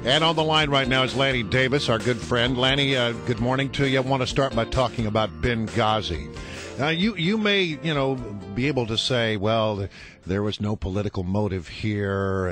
And on the line right now is Lanny Davis, our good friend. Lanny, good morning to you. I want to start by talking about Benghazi. You may, be able to say, well, there was no political motive here,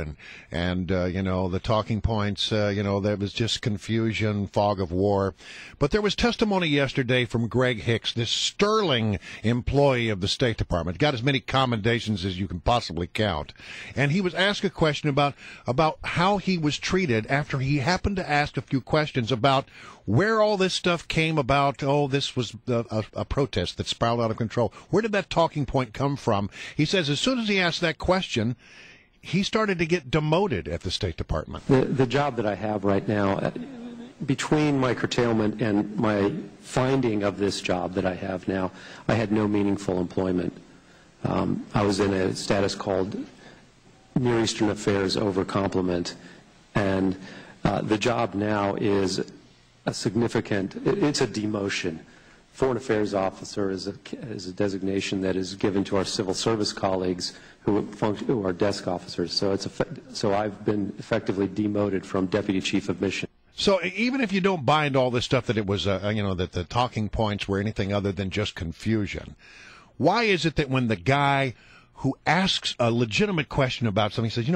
and the talking points, there was just confusion, fog of war. But there was testimony yesterday from Greg Hicks, this sterling employee of the State Department, got as many commendations as you can possibly count. And he was asked a question about how he was treated after he happened to ask a few questions about where all this stuff came about. Oh, this was a protest that spiraled out of control. Where did that talking point come from? He says as soon as he asked that question, he started to get demoted at the State Department. The job that I have right now, between my curtailment and my finding of this job that I have now, I had no meaningful employment. I was in a status called Near Eastern Affairs over complement, and the job now is a significant, it's a demotion. Foreign Affairs Officer is a designation that is given to our civil service colleagues who are desk officers. So I've been effectively demoted from Deputy Chief of Mission. So even if you don't buy into all this stuff that it was, that the talking points were anything other than just confusion, why is it that when the guy who asks a legitimate question about something says,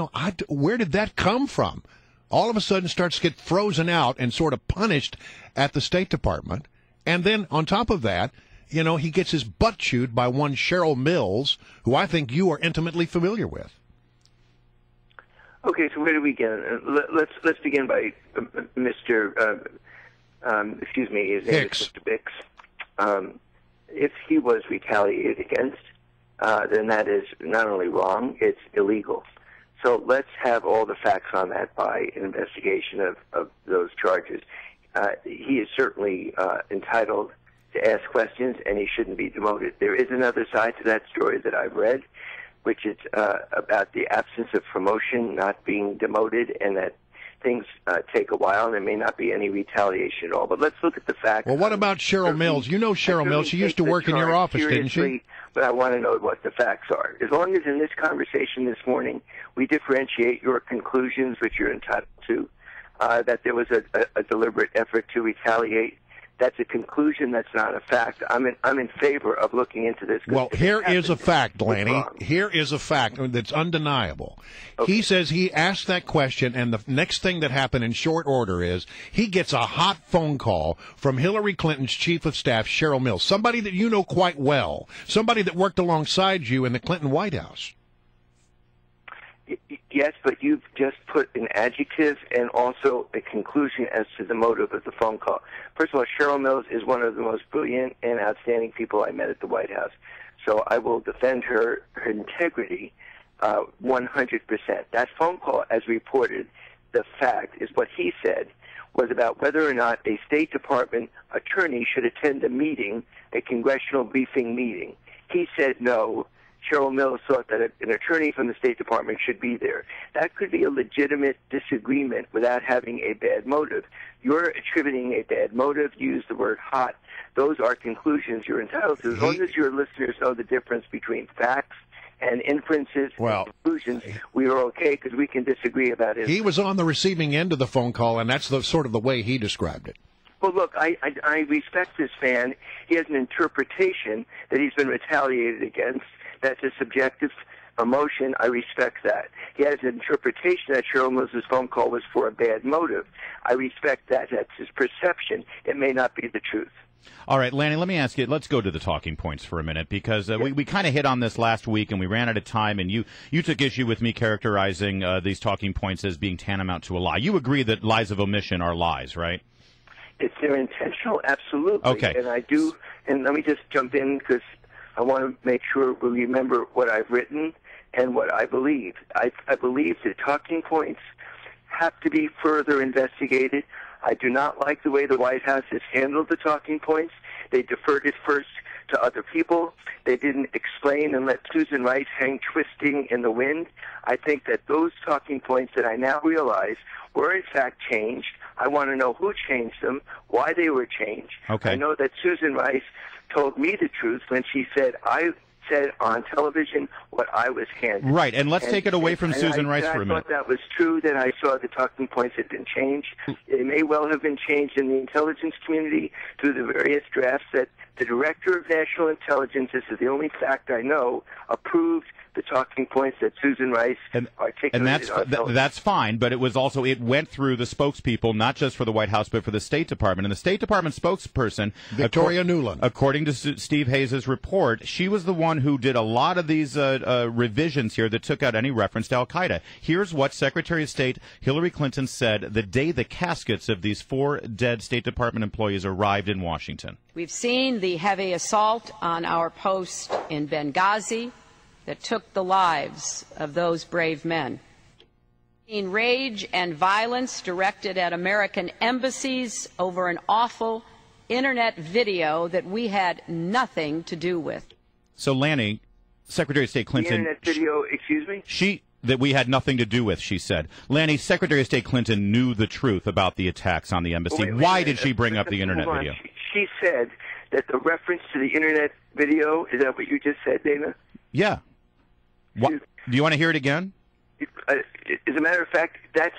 where did that come from? All of a sudden starts to get frozen out and sort of punished at the State Department. And then on top of that, he gets his butt chewed by one Cheryl Mills, who I think you are intimately familiar with. Okay, so where do we begin? Let's begin by Mr. Excuse me, his name Hicks. is Mr. Bix. If he was retaliated against, then that is not only wrong, it's illegal. So let's have all the facts on that by an investigation of those charges. He is certainly entitled to ask questions, and he shouldn't be demoted. There is another side to that story that I've read, which is about the absence of promotion, not being demoted, and that things take a while, and there may not be any retaliation at all. But let's look at the facts. Well, what about Cheryl Mills? You know Cheryl Mills. She used to work in your office, didn't she? But I want to know what the facts are. As long as in this conversation this morning we differentiate your conclusions, which you're entitled to, that there was a deliberate effort to retaliate, that's a conclusion, that's not a fact. I'm in favor of looking into this. Well, here is a fact, Lanny. Here is a fact that's undeniable. Okay. He says he asked that question, and the next thing that happened in short order is he gets a hot phone call from Hillary Clinton's chief of staff, Cheryl Mills, somebody that you know quite well, somebody that worked alongside you in the Clinton White House. Yes, but you've just put an adjective and also a conclusion as to the motive of the phone call. First of all, Cheryl Mills is one of the most brilliant and outstanding people I met at the White House. So I will defend her integrity 100%. That phone call, as reported, the fact is what he said was about whether or not a State Department attorney should attend a meeting, a congressional briefing meeting. He said no. Cheryl Mills thought that an attorney from the State Department should be there. That could be a legitimate disagreement without having a bad motive. You're attributing a bad motive. Use the word hot. Those are conclusions you're entitled to. As long as your listeners know the difference between facts and inferences and conclusions, we are okay because we can disagree about it. He was on the receiving end of the phone call, and that's sort of the way he described it. Well, look, I respect this man. He has an interpretation that he's been retaliated against. That's a subjective emotion. I respect that. He has an interpretation that Cheryl Mills' phone call was for a bad motive. I respect that. That's his perception. It may not be the truth. All right, Lanny, let me ask you, let's go to the talking points for a minute, because we kind of hit on this last week, and we ran out of time, and you took issue with me characterizing these talking points as being tantamount to a lie. You agree that lies of omission are lies, right? If they're intentional, absolutely. Okay. And I do, and let me just jump in because I want to make sure we remember what I've written and what I believe. I believe that talking points have to be further investigated. I do not like the way the White House has handled the talking points. They deferred it first to other people. They didn't explain and let Susan Rice hang twisting in the wind. I think that those talking points that I now realize were in fact changed. I want to know who changed them, why they were changed. Okay. I know that Susan Rice told me the truth when she said, I said on television what I was handed. Right, and let's take it away from Susan Rice for a minute. I thought that was true, that I saw the talking points had been changed. They may well have been changed in the intelligence community through the various drafts that the Director of National Intelligence, this is the only fact I know, approved the talking points that Susan Rice articulated. And that's fine, but it went through the spokespeople, not just for the White House, but for the State Department. And the State Department spokesperson, Victoria Nuland, according to Steve Hayes' report, she was the one who did a lot of these revisions here that took out any reference to al-Qaeda. Here's what Secretary of State Hillary Clinton said the day the caskets of these 4 dead State Department employees arrived in Washington. We've seen the heavy assault on our post in Benghazi that took the lives of those brave men. In rage and violence directed at American embassies over an awful Internet video that we had nothing to do with. So, Lanny, Secretary of State Clinton... The Internet video, excuse me? That we had nothing to do with, she said. Lanny, Secretary of State Clinton knew the truth about the attacks on the embassy. Why did she bring up the Internet video? She said that the reference to the Internet video, is that what you just said, Dana? Yeah. Do you want to hear it again? As a matter of fact, that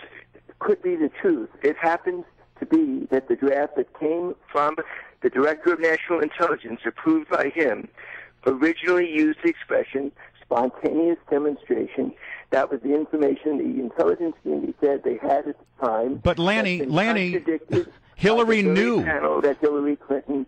could be the truth. It happens to be that the draft that came from the Director of National Intelligence, approved by him, originally used the expression spontaneous demonstration. That was the information the intelligence community said they had at the time. But Lanny, Hillary knew. Panel that Hillary Clinton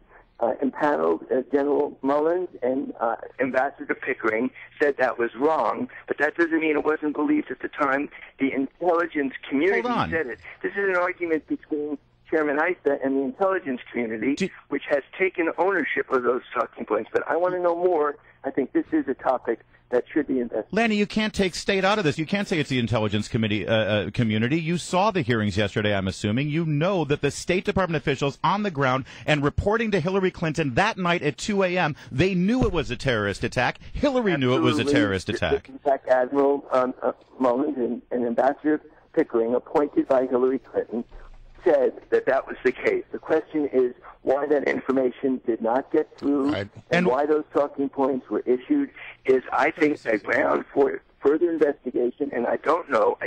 impaneled General Mullins and Ambassador Pickering said that was wrong, but that doesn't mean it wasn't believed at the time. The intelligence community said it. This is an argument between Chairman Issa and the intelligence community, which has taken ownership of those talking points. But I want to know more. I think this is a topic that should be investigated. Lanny, you can't take state out of this. You can't say it's the intelligence committee community. You saw the hearings yesterday, I'm assuming. You know that the State Department officials on the ground and reporting to Hillary Clinton that night at 2 a.m., they knew it was a terrorist attack. Hillary knew it was a terrorist attack. In fact, Admiral Mullins and Ambassador Pickering, appointed by Hillary Clinton, said that that was the case. The question is why that information did not get through and why those talking points were issued is, I think, a ground for further investigation, and I don't know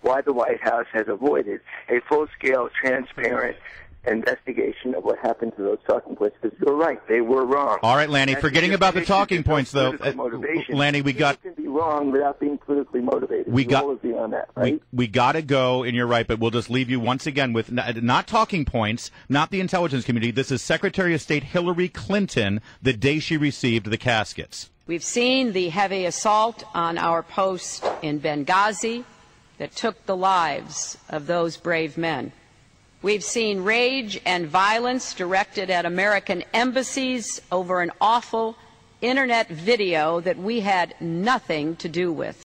why the White House has avoided a full-scale, transparent investigation of what happened to those talking points, because you're right, they were wrong. All right, Lanny, forgetting about the talking points, though, Lanny, we got... You can be wrong without being politically motivated. We got beyond that, right? We got to go, and you're right, but we'll just leave you once again with not talking points, not the intelligence community. This is Secretary of State Hillary Clinton the day she received the caskets. We've seen the heavy assault on our post in Benghazi that took the lives of those brave men. We've seen rage and violence directed at American embassies over an awful Internet video that we had nothing to do with.